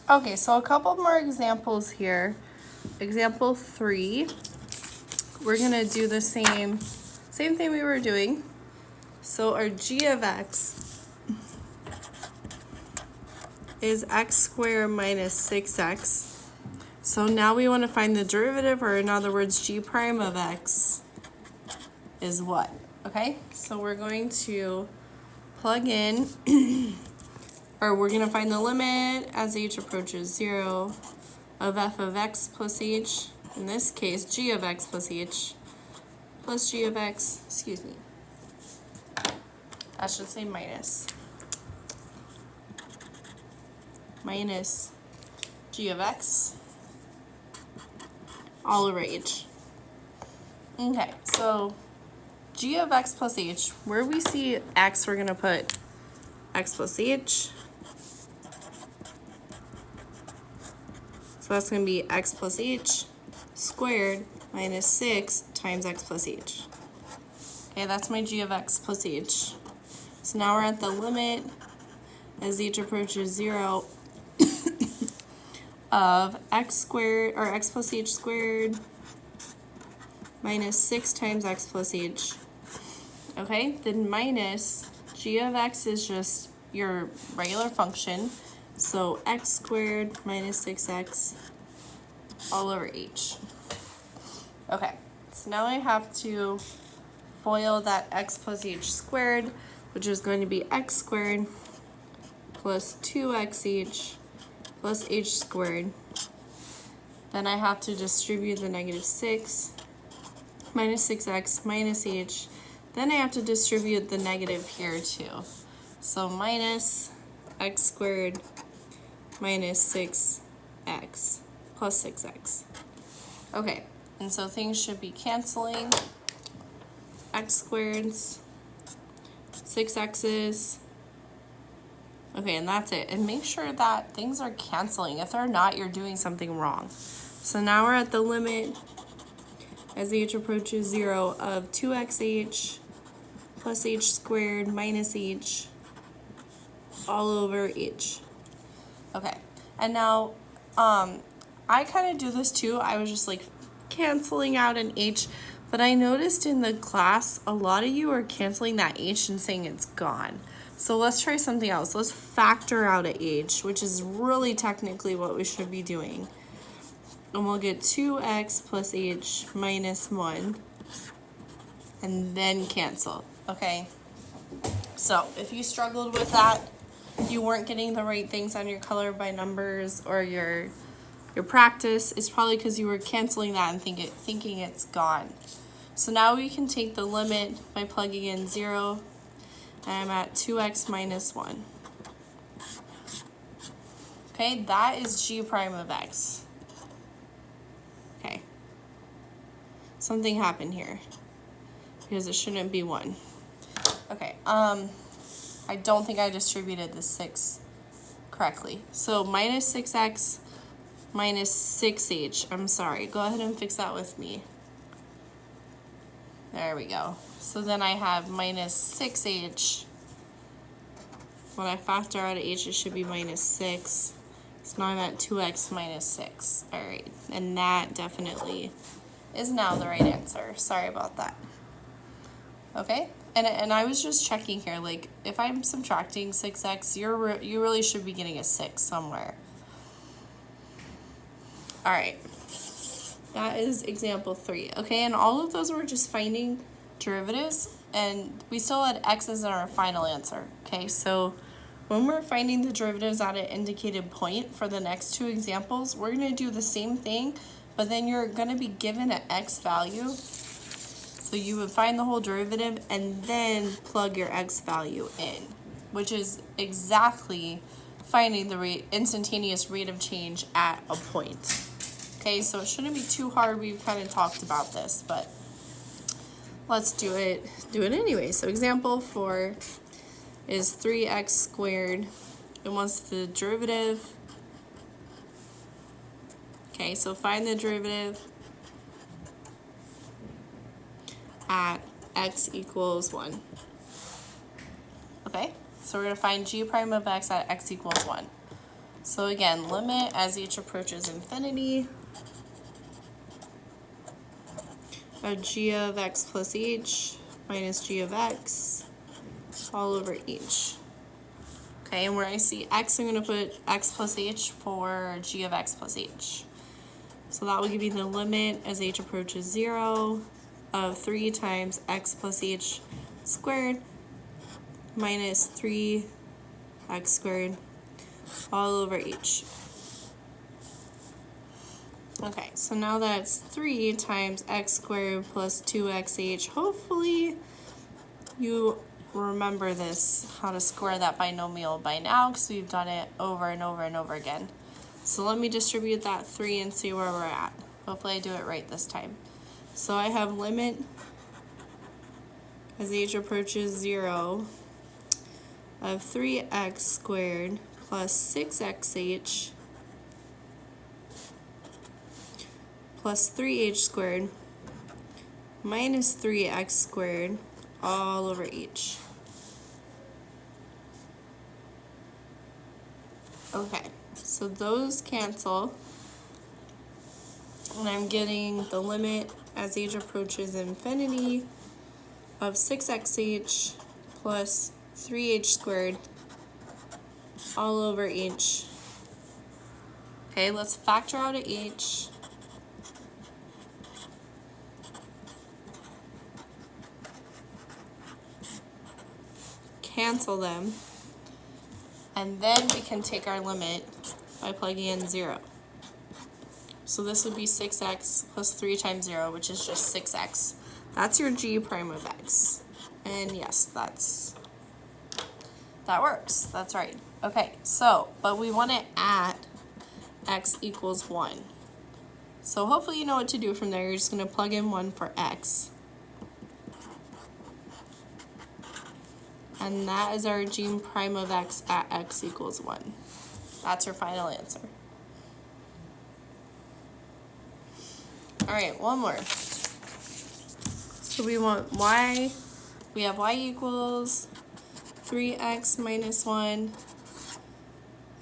Okay, so a couple more examples here. Example 3, we're gonna do the same thing we were doing. So our g of x is x squared minus 6x. So now we want to find the derivative, or in other words, g prime of x is what? Okay, so we're going to plug in, or we're going to find the limit as h approaches 0 of f of x plus h, in this case, g of x plus h, plus g of x, excuse me, I should say minus g of x all over h. Okay, so g of x plus h, where we see x, we're going to put x plus h. So that's going to be x plus h squared minus 6 times x plus h. Okay, that's my g of x plus h. So now we're at the limit as h approaches 0 of x squared, or x plus h squared minus 6 times x plus h. Okay, then minus g of x is just your regular function. So x squared minus 6x all over h. Okay, so now I have to FOIL that x plus h squared, which is going to be x squared plus 2xh plus h squared. Then I have to distribute the negative 6 minus 6x minus h. Then I have to distribute the negative here too. So minus x squared minus 6x plus 6x. Okay, and so things should be canceling. X squareds, 6x's. Okay, and that's it. And make sure that things are canceling. If they're not, you're doing something wrong. So now we're at the limit as h approaches 0 of 2xh plus h squared minus h all over h. Okay, and now I kind of do this too. I was just like canceling out an h, but I noticed in the class a lot of you are canceling that h and saying it's gone. So let's try something else. Let's factor out a h, which is really technically what we should be doing. And we'll get 2x plus h minus 1, and then cancel. Okay, so if you struggled with that, you weren't getting the right things on your color by numbers or your practice, it's probably because you were canceling that and thinking it's gone. So now we can take the limit by plugging in 0, and I'm at 2x minus 1. Okay, that is g prime of x. Okay, something happened here because it shouldn't be 1. Okay, I don't think I distributed the 6 correctly. So minus 6x minus 6h. I'm sorry. Go ahead and fix that with me. There we go. So then I have minus 6h. When I factor out h, it should be minus 6. So now I'm at 2x minus 6. All right. And that definitely is now the right answer. Sorry about that. Okay. And I was just checking here, like if I'm subtracting 6x, you really should be getting a 6 somewhere. All right, that is example 3. Okay, and all of those were just finding derivatives, and we still had x's in our final answer. Okay, so when we're finding the derivatives at an indicated point for the next 2 examples, we're going to do the same thing, but then you're going to be given an x value. So you would find the whole derivative and then plug your x value in, which is exactly finding the instantaneous rate of change at a point. Okay, so it shouldn't be too hard. We've kind of talked about this, but let's do it anyway. So example 4 is 3x squared. It wants the derivative. Okay, so find the derivative at x equals 1. Okay, so we're going to find g prime of x at x equals 1. So again, limit as h approaches infinity of g of x plus h minus g of x all over h. Okay, and where I see x, I'm going to put x plus h for g of x plus h. So that will give you the limit as h approaches 0 of 3 times x plus h squared minus 3x squared all over h. Okay, so now that's 3 times x squared plus 2xh. Hopefully you remember this, how to square that binomial by now, because we've done it over and over and over again. So let me distribute that 3 and see where we're at. Hopefully I do it right this time. So I have limit as h approaches 0 of 3x squared plus 6xh plus 3h squared minus 3x squared all over h. Okay, so those cancel, and I'm getting the limit as h approaches infinity of 6xh plus 3h squared all over h. Okay, let's factor out a h. Cancel them, and then we can take our limit by plugging in 0. So this would be 6x plus 3 times 0, which is just 6x. That's your g prime of x. And yes, that works. That's right. Okay, so, but we want it at x equals 1. So hopefully you know what to do from there. You're just going to plug in 1 for x. And that is our g prime of x at x equals 1. That's your final answer. All right, one more. So we want y, we have y equals 3x minus 1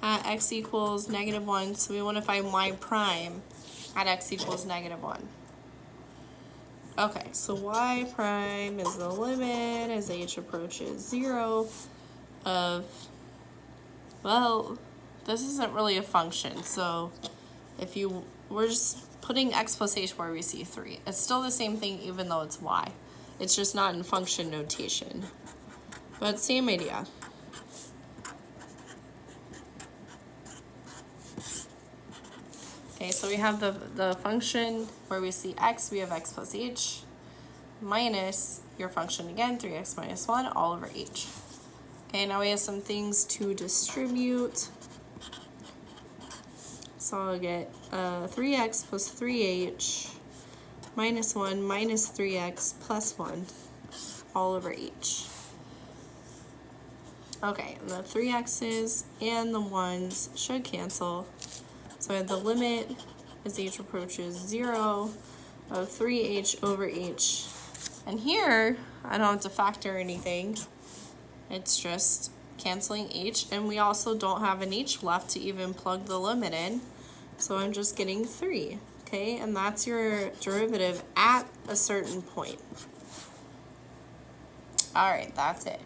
at x equals negative 1. So we want to find y prime at x equals negative 1. Okay, so y prime is the limit as h approaches 0 of, well, this isn't really a function, so if you, we're just putting x plus h where we see 3. It's still the same thing even though it's y. It's just not in function notation, but same idea. Okay, so we have the function where we see x, we have x plus h, minus your function again, 3x minus 1, all over h. Okay, now we have some things to distribute. So I'll get 3x plus 3h minus 1 minus 3x plus 1, all over h. Okay, and the 3x's and the 1's should cancel. So I have the limit as h approaches 0 of 3h over h. And here, I don't have to factor anything. It's just canceling h, and we also don't have an h left to even plug the limit in. So I'm just getting 3, okay? And that's your derivative at a certain point. All right, that's it.